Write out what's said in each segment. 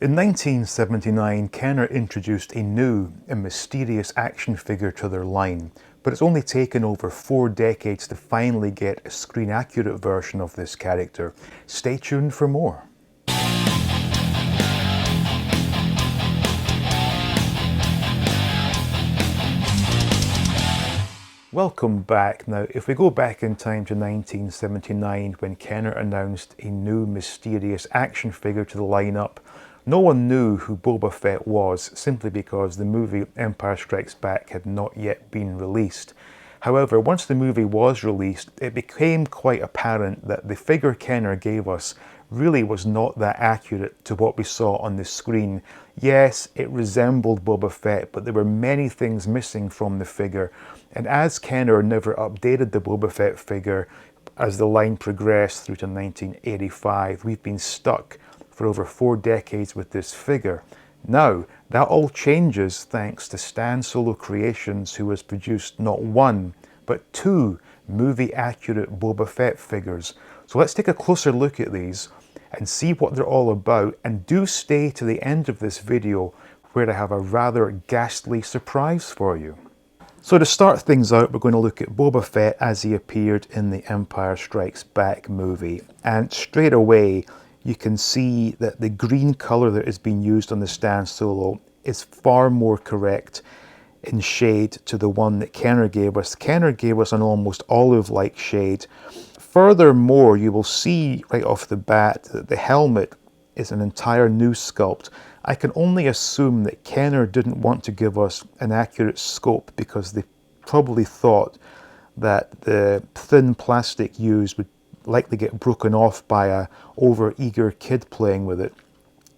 In 1979, Kenner introduced a new and mysterious action figure to their line, but it's only taken over 4 decades to finally get a screen-accurate version of this character. Stay tuned for more. Welcome back. Now, if we go back in time to 1979, when Kenner announced a new mysterious action figure to the lineup, no one knew who Boba Fett was, simply because the movie Empire Strikes Back had not yet been released. However, once the movie was released, it became quite apparent that the figure Kenner gave us really was not that accurate to what we saw on the screen. Yes, it resembled Boba Fett, but there were many things missing from the figure. And as Kenner never updated the Boba Fett figure as the line progressed through to 1985, we've been stuck for over 4 decades with this figure. Now, that all changes thanks to Stan Solo Creations, who has produced not 1, but 2 movie-accurate Boba Fett figures. So let's take a closer look at these and see what they're all about, and do stay to the end of this video where I have a rather ghastly surprise for you. So to start things out, we're going to look at Boba Fett as he appeared in the Empire Strikes Back movie. And straight away, you can see that the green colour that has been used on the Stan Solo is far more correct in shade to the one that Kenner gave us. Kenner gave us an almost olive-like shade. Furthermore, you will see right off the bat that the helmet is an entire new sculpt. I can only assume that Kenner didn't want to give us an accurate scope because they probably thought that the thin plastic used would likely get broken off by a over-eager kid playing with it.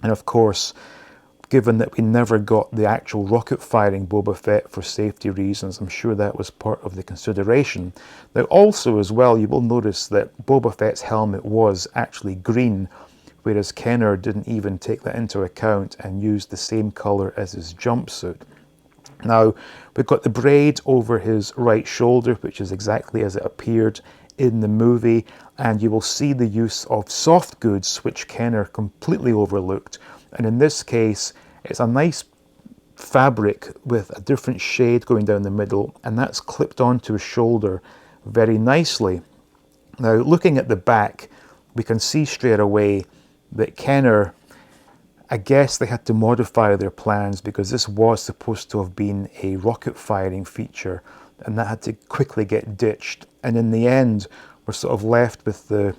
And of course, given that we never got the actual rocket-firing Boba Fett for safety reasons, I'm sure that was part of the consideration. Now also as well, you will notice that Boba Fett's helmet was actually green, whereas Kenner didn't even take that into account and used the same colour as his jumpsuit. Now, we've got the braid over his right shoulder, which is exactly as it appeared in the movie, and you will see the use of soft goods, which Kenner completely overlooked. And in this case, it's a nice fabric with a different shade going down the middle, and that's clipped onto his shoulder very nicely. Now, looking at the back, we can see straight away that Kenner, I guess they had to modify their plans because this was supposed to have been a rocket firing feature, and that had to quickly get ditched. And in the end, we're sort of left with the,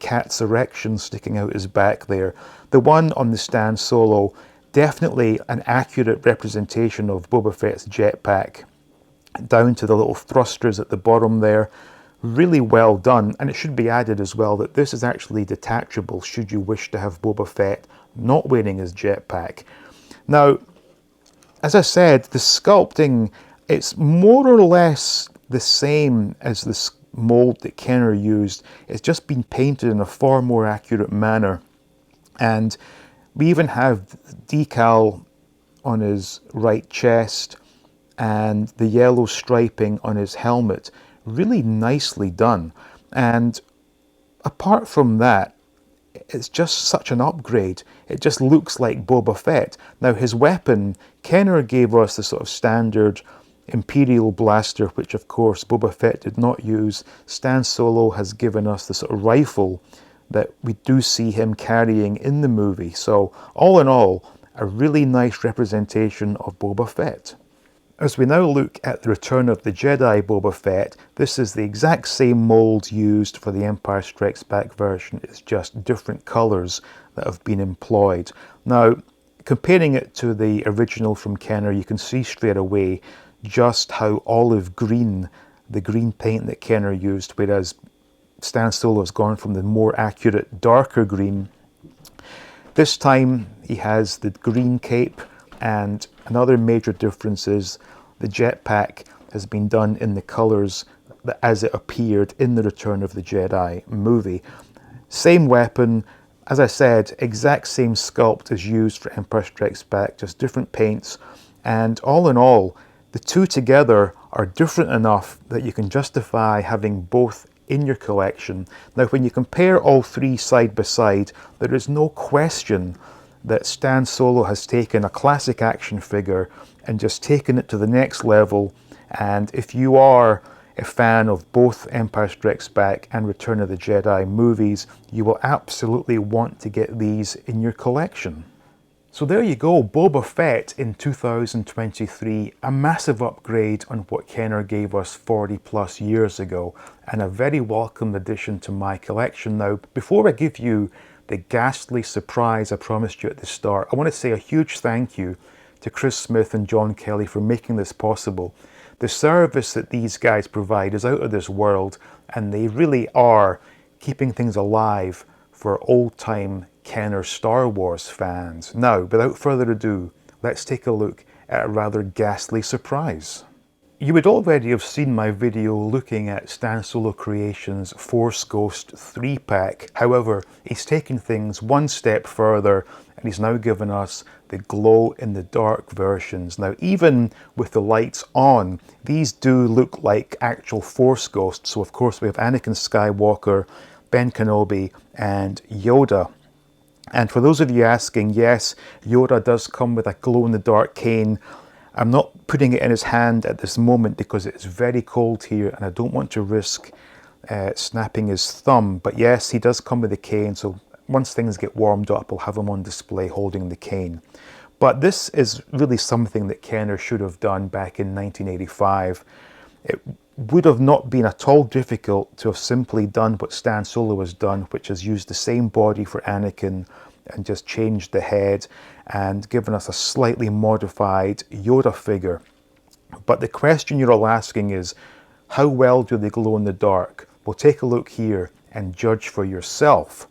cat's erection sticking out his back there. The one on the Stan Solo, definitely an accurate representation of Boba Fett's jetpack, down to the little thrusters at the bottom there. Really well done. And it should be added as well that this is actually detachable should you wish to have Boba Fett not wearing his jetpack. Now, as I said, the sculpting, it's more or less the same as the mold that Kenner used. It's just been painted in a far more accurate manner. And we even have decal on his right chest and the yellow striping on his helmet. Really nicely done. And apart from that, it's just such an upgrade. It just looks like Boba Fett. Now his weapon, Kenner gave us the sort of standard Imperial blaster, which of course Boba Fett did not use. Stan Solo has given us the sort of rifle that we do see him carrying in the movie. So all in all, a really nice representation of Boba Fett. As we now look at the Return of the Jedi Boba Fett, this is the exact same mold used for the Empire Strikes Back version. It's just different colours that have been employed. Now, comparing it to the original from Kenner, you can see straight away just how olive green the green paint that Kenner used, whereas Stan Solo has gone from the more accurate darker green. This time he has the green cape, and another major difference is the jetpack has been done in the colours as it appeared in the Return of the Jedi movie. Same weapon, as I said, exact same sculpt as used for Empire Strikes Back, just different paints, and all in all, the two together are different enough that you can justify having both in your collection. Now, when you compare all three side by side, there is no question that Stan Solo has taken a classic action figure and just taken it to the next level. And if you are a fan of both Empire Strikes Back and Return of the Jedi movies, you will absolutely want to get these in your collection. So there you go, Boba Fett in 2023, a massive upgrade on what Kenner gave us 40 plus years ago, and a very welcome addition to my collection. Now, before I give you the ghastly surprise I promised you at the start, I want to say a huge thank you to Chris Smith and John Kelly for making this possible. The service that these guys provide is out of this world, and they really are keeping things alive for old-time Kenner Star Wars fans. Now, without further ado, let's take a look at a rather ghastly surprise. You would already have seen my video looking at Stan Solo Creations Force Ghost 3-pack. However, he's taken things one step further and he's now given us the glow-in-the-dark versions. Now, even with the lights on, these do look like actual Force Ghosts. So, of course, we have Anakin Skywalker, Ben Kenobi, and Yoda. And for those of you asking, yes, Yoda does come with a glow-in-the-dark cane. I'm not putting it in his hand at this moment because it's very cold here and I don't want to risk snapping his thumb. But yes, he does come with a cane, so once things get warmed up, I'll have him on display holding the cane. But this is really something that Kenner should have done back in 1985. It would have not been at all difficult to have simply done what Stan Solo has done, which is used the same body for Anakin and just changed the head and given us a slightly modified Yoda figure. But the question you're all asking is, how well do they glow in the dark? Well, take a look here and judge for yourself.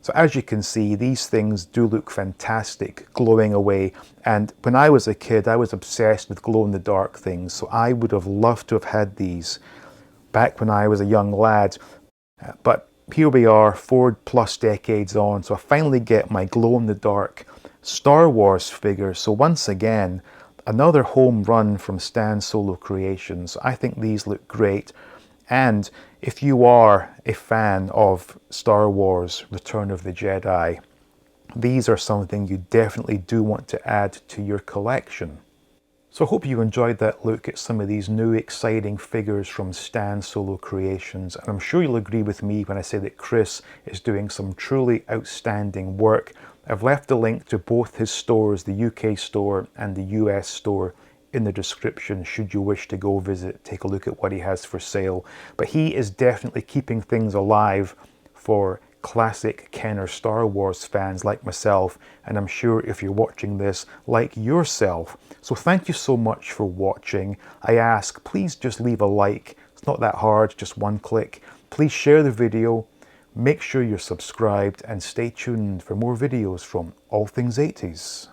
So as you can see, these things do look fantastic, glowing away. And when I was a kid, I was obsessed with glow-in-the-dark things. So I would have loved to have had these back when I was a young lad. But here we are, 4+ decades on. So I finally get my glow-in-the-dark Star Wars figure. So once again, another home run from Stan Solo Creations. I think these look great. And if you are a fan of Star Wars Return of the Jedi, these are something you definitely do want to add to your collection. So I hope you enjoyed that look at some of these new exciting figures from Stan Solo Creations, and I'm sure you'll agree with me when I say that Chris is doing some truly outstanding work. I've left a link to both his stores, the UK store and the US store, in the description should you wish to go visit, take a look at what he has for sale. But he is definitely keeping things alive for classic Kenner Star Wars fans like myself, and I'm sure if you're watching this, like yourself. So thank you so much for watching. I ask, please just leave a like. It's not that hard, just one click. Please share the video, make sure you're subscribed, and stay tuned for more videos from All Things 80s.